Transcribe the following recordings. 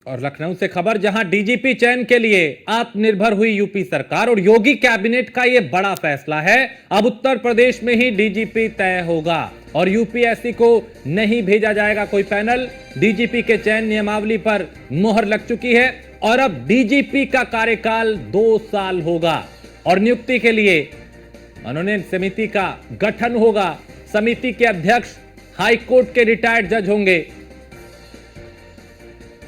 और लखनऊ से खबर, जहां डीजीपी चयन के लिए आत्मनिर्भर हुई यूपी सरकार और योगी कैबिनेट का यह बड़ा फैसला है। अब उत्तर प्रदेश में ही डीजीपी तय होगा और यूपीएससी को नहीं भेजा जाएगा कोई पैनल। डीजीपी के चयन नियमावली पर मोहर लग चुकी है और अब डीजीपी का कार्यकाल 2 साल होगा और नियुक्ति के लिए मनोनयन समिति का गठन होगा। समिति के अध्यक्ष हाईकोर्ट के रिटायर्ड जज होंगे।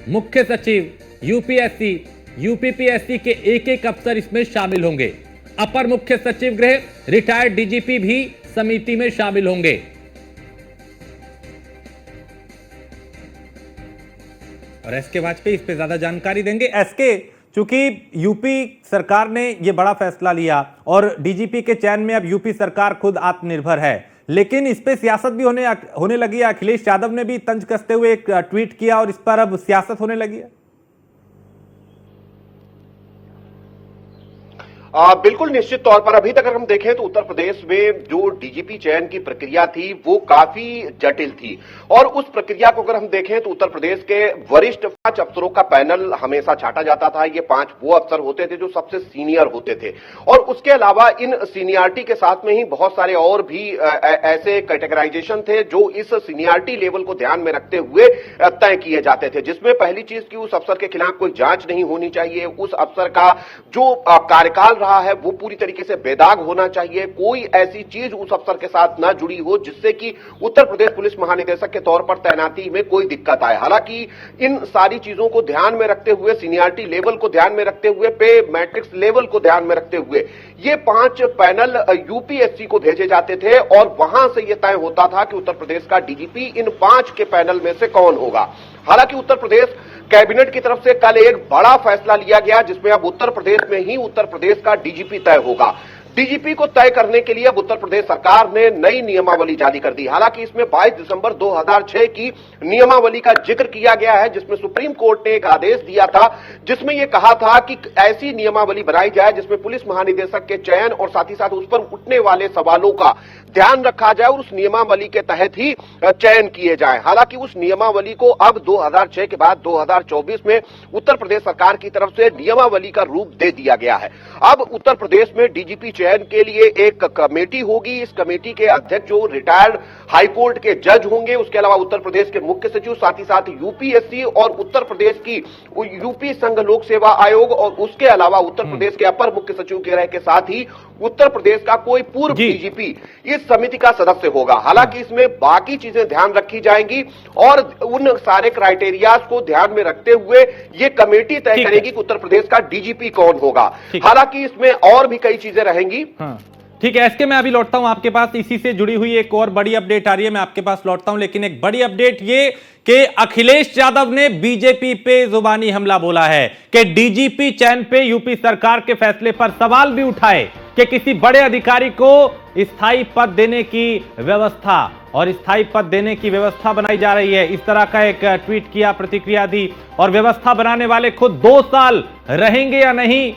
मुख्य सचिव यूपीएससी, यूपीपीएससी के एक अफसर इसमें शामिल होंगे। अपर मुख्य सचिव गृह, रिटायर्ड डीजीपी भी समिति में शामिल होंगे। और एसके वाजपेयी इस पे ज्यादा जानकारी देंगे। एसके, चूंकि यूपी सरकार ने यह बड़ा फैसला लिया और डीजीपी के चयन में अब यूपी सरकार खुद आत्मनिर्भर है, लेकिन इस पे सियासत भी होने लगी है। अखिलेश यादव ने भी तंज कसते हुए एक ट्वीट किया और इस पर अब सियासत होने लगी है। बिल्कुल निश्चित तौर पर अभी तक अगर हम देखें तो उत्तर प्रदेश में जो डीजीपी चयन की प्रक्रिया थी वो काफी जटिल थी और उस प्रक्रिया को अगर हम देखें तो उत्तर प्रदेश के वरिष्ठ 5 अफसरों का पैनल हमेशा छांटा जाता था। ये 5 वो अफसर होते थे जो सबसे सीनियर होते थे और उसके अलावा इन सीनियरिटी के साथ में ही बहुत सारे और भी ऐसे कैटेगराइजेशन थे जो इस सीनियरिटी लेवल को ध्यान में रखते हुए तय किए जाते थे, जिसमें पहली चीज की उस अफसर के खिलाफ कोई जांच नहीं होनी चाहिए। उस अफसर का जो कार्यकाल रहा है वो पूरी तरीके से बेदाग होना चाहिए। कोई ऐसी चीज उस अफसर के साथ ना जुड़ी हो जिससे कि उत्तर प्रदेश पुलिस महानिदेशक के तौर पर तैनाती में कोई दिक्कत आए। हालांकि इन सारी चीजों को ध्यान में रखते हुए, सीनियरिटी लेवल को ध्यान में रखते हुए, पे मैट्रिक्स लेवल को ध्यान में रखते हुए ये 5 पैनल यूपीएससी को भेजे जाते थे और वहां से यह तय होता था कि उत्तर प्रदेश का डीजीपी इन 5 के पैनल में से कौन होगा। हालांकि उत्तर प्रदेश कैबिनेट की तरफ से कल एक बड़ा फैसला लिया गया जिसमें अब उत्तर प्रदेश में ही उत्तर प्रदेश का डीजीपी तय होगा। डीजीपी को तय करने के लिए अब उत्तर प्रदेश सरकार ने नई नियमावली जारी कर दी। हालांकि इसमें 22 दिसंबर 2006 की नियमावली का जिक्र किया गया है जिसमें सुप्रीम कोर्ट ने एक आदेश दिया था जिसमें यह कहा था कि ऐसी नियमावली बनाई जाए जिसमें पुलिस महानिदेशक के चयन और साथ ही साथ उस पर उठने वाले सवालों का ध्यान रखा जाए और उस नियमावली के तहत ही चयन किए जाए। हालांकि उस नियमावली को अब 2006 के बाद 2024 में उत्तर प्रदेश सरकार की तरफ से नियमावली का रूप दे दिया गया है। अब उत्तर प्रदेश में डीजीपी चयन के लिए एक कमेटी होगी। इस कमेटी के अध्यक्ष जो रिटायर्ड हाईकोर्ट के जज होंगे, उसके अलावा उत्तर प्रदेश के मुख्य सचिव, साथ ही साथ यूपीएससी और उत्तर प्रदेश की यूपी संघ लोक सेवा आयोग और उसके अलावा उत्तर प्रदेश के अपर मुख्य सचिव के साथ ही उत्तर प्रदेश का कोई पूर्व डीजीपी इस समिति का सदस्य होगा। हालांकि इसमें बाकी चीजें ध्यान रखी जाएंगी और उन सारे क्राइटेरियाज को ध्यान में रखते हुए ये कमेटी तय करेगी कि उत्तर प्रदेश का डीजीपी कौन होगा। हालांकि इसमें और भी कई चीजें रहेंगी। ठीक है एसके, मैं अभी लौटता हूं आपके पास। इसी से जुड़ी हुई एक और बड़ी अपडेट आ रही है, मैं आपके पास लौटता हूं। लेकिन एक बड़ी अपडेट ये कि अखिलेश यादव ने बीजेपी पे जुबानी हमला बोला है कि डीजीपी चयन पे यूपी सरकार के फैसले पर सवाल भी उठाए कि किसी बड़े अधिकारी को स्थायी पद देने की व्यवस्था और स्थायी पद देने की व्यवस्था बनाई जा रही है। इस तरह का एक ट्वीट किया, प्रतिक्रिया दी और व्यवस्था बनाने वाले खुद 2 साल रहेंगे या नहीं,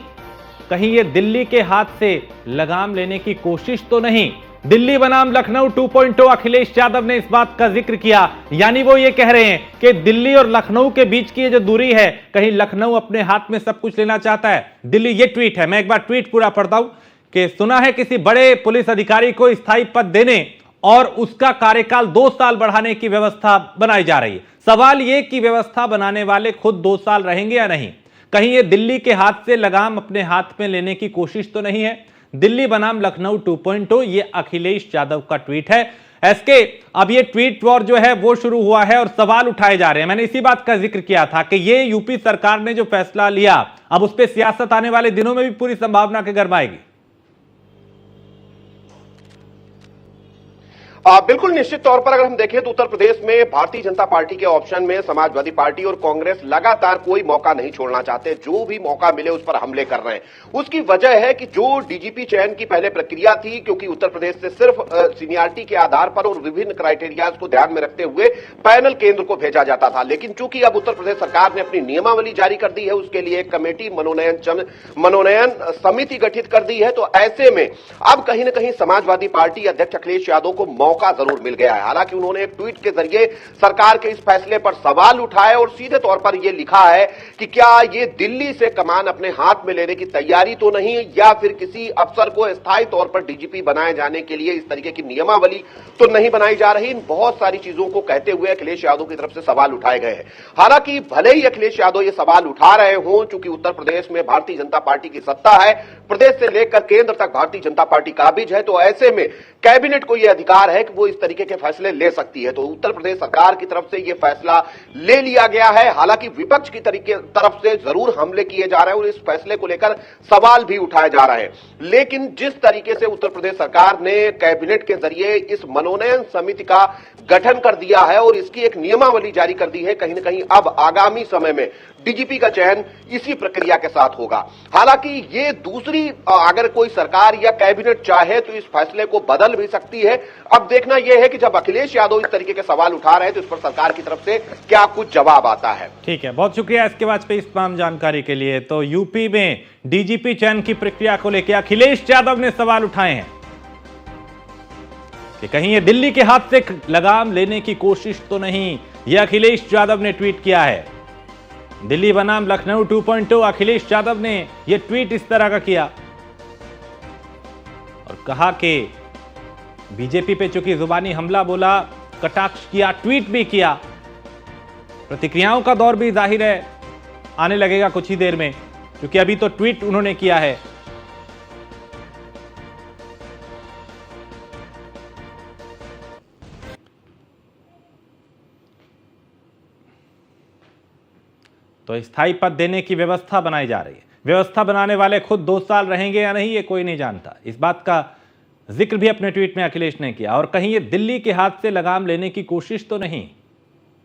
कहीं ये दिल्ली के हाथ से लगाम लेने की कोशिश तो नहीं। दिल्ली बनाम लखनऊ 2.0 अखिलेश यादव ने इस बात का जिक्र किया, यानी वो ये कह रहे हैं कि दिल्ली और लखनऊ के बीच की ये जो दूरी है, कहीं लखनऊ अपने हाथ में सब कुछ लेना चाहता है। दिल्ली, ये ट्वीट है, मैं एक बार ट्वीट पूरा पढ़ता हूं कि सुना है किसी बड़े पुलिस अधिकारी को स्थायी पद देने और उसका कार्यकाल 2 साल बढ़ाने की व्यवस्था बनाई जा रही है। सवाल यह कि व्यवस्था बनाने वाले खुद 2 साल रहेंगे या नहीं, कहीं ये दिल्ली के हाथ से लगाम अपने हाथ में लेने की कोशिश तो नहीं है। दिल्ली बनाम लखनऊ 2.0, ये अखिलेश यादव का ट्वीट है। एसके, अब ये ट्वीट वॉर जो है वो शुरू हुआ है और सवाल उठाए जा रहे हैं। मैंने इसी बात का जिक्र किया था कि ये यूपी सरकार ने जो फैसला लिया, अब उस पर सियासत आने वाले दिनों में भी पूरी संभावना के गरमाएगी। बिल्कुल निश्चित तौर पर अगर हम देखें तो उत्तर प्रदेश में भारतीय जनता पार्टी के ऑप्शन में समाजवादी पार्टी और कांग्रेस लगातार कोई मौका नहीं छोड़ना चाहते। जो भी मौका मिले उस पर हमले कर रहे हैं। उसकी वजह है कि जो डीजीपी चयन की पहले प्रक्रिया थी, क्योंकि उत्तर प्रदेश से सिर्फ सीनियरिटी के आधार पर और विभिन्न क्राइटेरियाज को ध्यान में रखते हुए पैनल केंद्र को भेजा जाता था, लेकिन चूंकि अब उत्तर प्रदेश सरकार ने अपनी नियमावली जारी कर दी है, उसके लिए एक कमेटी मनोनयन समिति गठित कर दी है, तो ऐसे में अब कहीं ना कहीं समाजवादी पार्टी अध्यक्ष अखिलेश यादव को मौका जरूर मिल गया है। हालांकि उन्होंने एक ट्वीट के जरिए सरकार के इस फैसले पर सवाल उठाए और सीधे तौर पर यह लिखा है कि क्या ये दिल्ली से कमान अपने हाथ में लेने की तैयारी तो नहीं, या फिर किसी अफसर को स्थायी तौर पर डीजीपी बनाए जाने के लिए इस तरीके की नियमावली तो नहीं बनाई जा रही। इन बहुत सारी चीजों को कहते हुए अखिलेश यादव की तरफ से सवाल उठाए गए हैं। हालांकि भले ही अखिलेश यादव ये सवाल उठा रहे हों, चूंकि उत्तर प्रदेश में भारतीय जनता पार्टी की सत्ता है, प्रदेश से लेकर केंद्र तक भारतीय जनता पार्टी काबिज है, तो ऐसे में कैबिनेट को यह अधिकार है कि वो इस तरीके के फैसले ले सकती है। तो उत्तर प्रदेश सरकार की तरफ से यह फैसला ले लिया गया है। हालांकि विपक्ष की तरफ से जरूर हमले किए जा रहे हैं और इस फैसले को लेकर सवाल भी उठाए जा रहे हैं, लेकिन जिस तरीके से उत्तर प्रदेश सरकार ने कैबिनेट के जरिए इस मनोनयन समिति का गठन कर दिया है और इसकी एक नियमावली जारी कर दी है, कहीं ना कहीं अब आगामी समय में डीजीपी का चयन इसी प्रक्रिया के साथ होगा। हालांकि ये दूसरी, अगर कोई सरकार या कैबिनेट चाहे तो इस फैसले को बदल भी सकती है। अब देखना यह है कि जब अखिलेश यादव इस तरीके के सवाल उठा रहे हैं तो इस पर सरकार की तरफ से क्या कुछ जवाब आता है। ठीक है, बहुत शुक्रिया इसके वाजपेयी इस तमाम जानकारी के लिए। तो यूपी में डीजीपी चयन की प्रक्रिया को लेकर अखिलेश यादव ने सवाल उठाए हैं कि कहीं ये दिल्ली के हाथ से लगाम लेने की कोशिश तो नहीं। यह अखिलेश यादव ने ट्वीट किया है। दिल्ली बनाम लखनऊ 2.0 अखिलेश यादव ने यह ट्वीट इस तरह का किया और कहा कि बीजेपी पे चूंकि जुबानी हमला बोला, कटाक्ष किया, ट्वीट भी किया। प्रतिक्रियाओं का दौर भी जाहिर है आने लगेगा कुछ ही देर में, क्योंकि अभी तो ट्वीट उन्होंने किया है। तो स्थायी पद देने की व्यवस्था बनाई जा रही है। व्यवस्था बनाने वाले खुद 2 साल रहेंगे या नहीं, ये कोई नहीं जानता। इस बात का जिक्र भी अपने ट्वीट में अखिलेश ने किया और कहीं ये दिल्ली के हाथ से लगाम लेने की कोशिश तो नहीं।